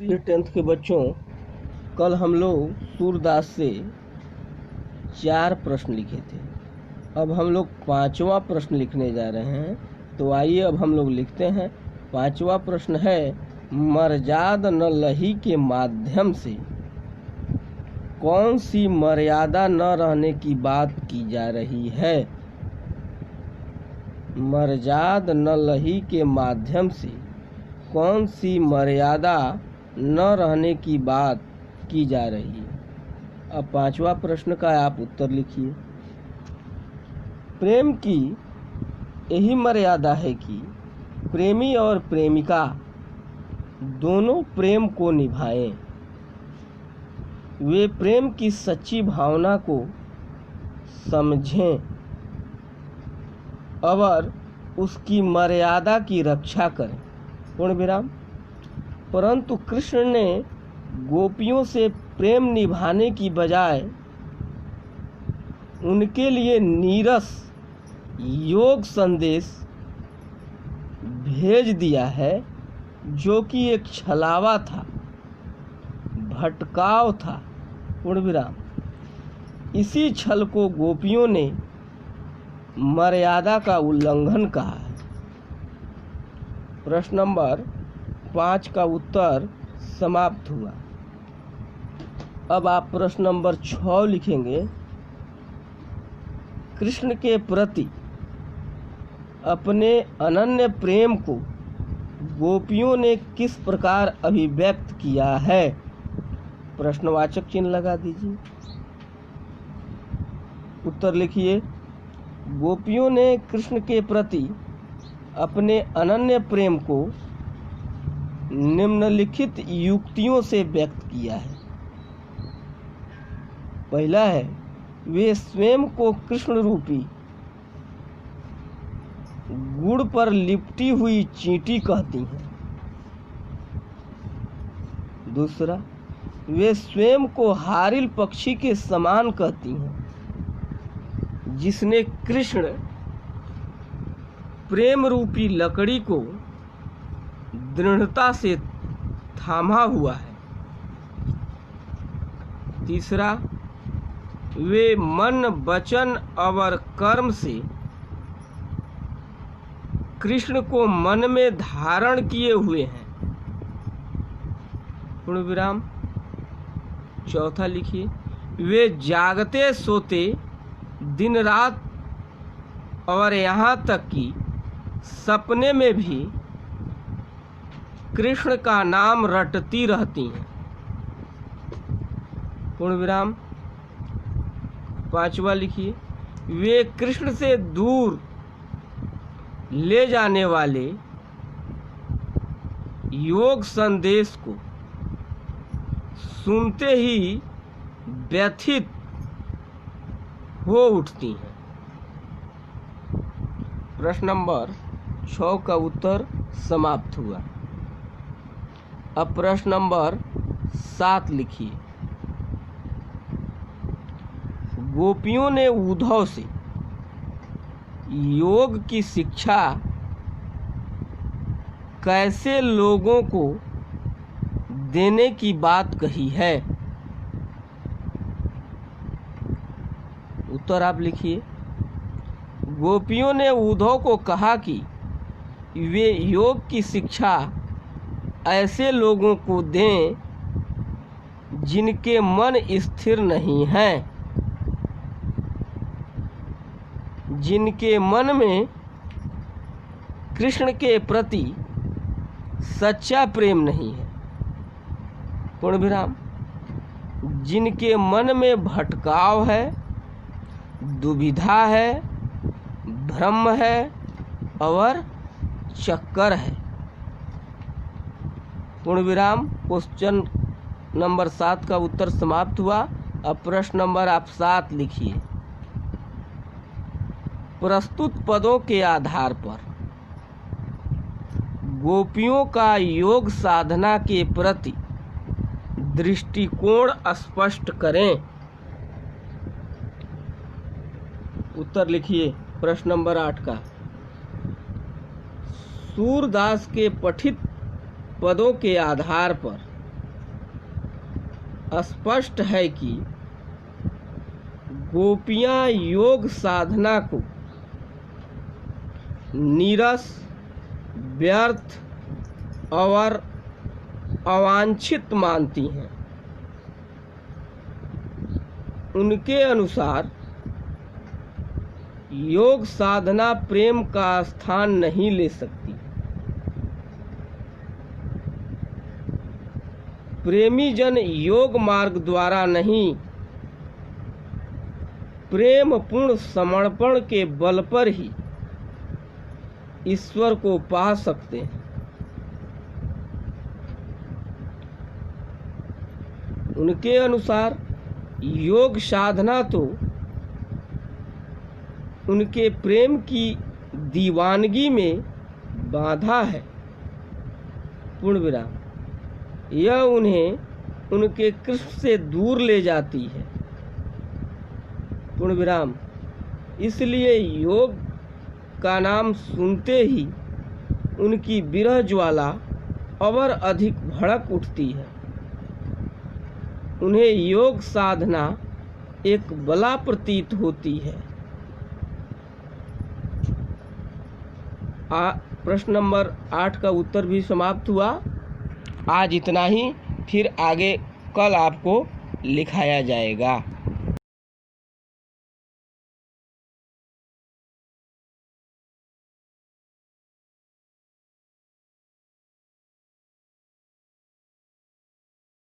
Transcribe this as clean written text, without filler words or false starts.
प्रिय 10th के बच्चों, कल हम लोग सूरदास से 4 प्रश्न लिखे थे। अब हम लोग 5वां प्रश्न लिखने जा रहे हैं। तो आइए अब हम लोग लिखते हैं। 5वां प्रश्न है, मर्याद न लही के माध्यम से कौन सी मर्यादा न रहने की बात की जा रही है। मर्याद न लही के माध्यम से कौन सी मर्यादा न रहने की बात की जा रही है। अब 5वां प्रश्न का आप उत्तर लिखिए। प्रेम की यही मर्यादा है कि प्रेमी और प्रेमिका दोनों प्रेम को निभाएं। वे प्रेम की सच्ची भावना को समझें और उसकी मर्यादा की रक्षा करें। पूर्ण विराम। परंतु कृष्ण ने गोपियों से प्रेम निभाने की बजाय उनके लिए नीरस योग संदेश भेज दिया है, जो कि एक छलावा था, भटकाव था। पूर्ण विराम। इसी छल को गोपियों ने मर्यादा का उल्लंघन कहा है। प्रश्न नंबर 5 का उत्तर समाप्त हुआ। अब आप प्रश्न नंबर 6 लिखेंगे। कृष्ण के प्रति अपने अनन्य प्रेम को गोपियों ने किस प्रकार अभिव्यक्त किया है। प्रश्नवाचक चिन्ह लगा दीजिए। उत्तर लिखिए। गोपियों ने कृष्ण के प्रति अपने अनन्य प्रेम को निम्नलिखित युक्तियों से व्यक्त किया है। पहला है, वे स्वयं को कृष्ण रूपी गुड़ पर लिपटी हुई चींटी कहती हैं। दूसरा, वे स्वयं को हारिल पक्षी के समान कहती हैं, जिसने कृष्ण प्रेम रूपी लकड़ी को दृढ़ता से थामा हुआ है। तीसरा, वे मन, वचन और कर्म से कृष्ण को मन में धारण किए हुए हैं। पूर्ण विराम। चौथा लिखिए, वे जागते सोते दिन रात और यहाँ तक कि सपने में भी कृष्ण का नाम रटती रहती हैं। पूर्ण विराम। 5वां लिखिए, वे कृष्ण से दूर ले जाने वाले योग संदेश को सुनते ही व्यथित हो उठती हैं। प्रश्न नंबर 6 का उत्तर समाप्त हुआ। अब प्रश्न नंबर 7 लिखिए। गोपियों ने उद्धव से योग की शिक्षा कैसे लोगों को देने की बात कही है। उत्तर आप लिखिए। गोपियों ने उद्धव को कहा कि वे योग की शिक्षा ऐसे लोगों को दें जिनके मन स्थिर नहीं हैं, जिनके मन में कृष्ण के प्रति सच्चा प्रेम नहीं है। पूर्ण विराम। जिनके मन में भटकाव है, दुविधा है, भ्रम है और चक्कर है। पूर्ण विराम। क्वेश्चन नंबर 7 का उत्तर समाप्त हुआ। अब प्रश्न नंबर आप 7 लिखिए। प्रस्तुत पदों के आधार पर गोपियों का योग साधना के प्रति दृष्टिकोण स्पष्ट करें। उत्तर लिखिए। प्रश्न नंबर 8 का, सूरदास के पठित पदों के आधार पर स्पष्ट है कि गोपियां योग साधना को नीरस, व्यर्थ और अवांछित मानती हैं। उनके अनुसार योग साधना प्रेम का स्थान नहीं ले सकती। प्रेमी जन योग मार्ग द्वारा नहीं, प्रेम पूर्ण समर्पण के बल पर ही ईश्वर को पा सकते हैं। उनके अनुसार योग साधना तो उनके प्रेम की दीवानगी में बाधा है। पूर्ण विराम। यह उन्हें उनके कृष्ण से दूर ले जाती है। पूर्ण विराम। इसलिए योग का नाम सुनते ही उनकी विरह ज्वाला और अधिक भड़क उठती है। उन्हें योग साधना एक बला प्रतीत होती है। प्रश्न नंबर 8 का उत्तर भी समाप्त हुआ। आज इतना ही, फिर आगे कल आपको लिखाया जाएगा।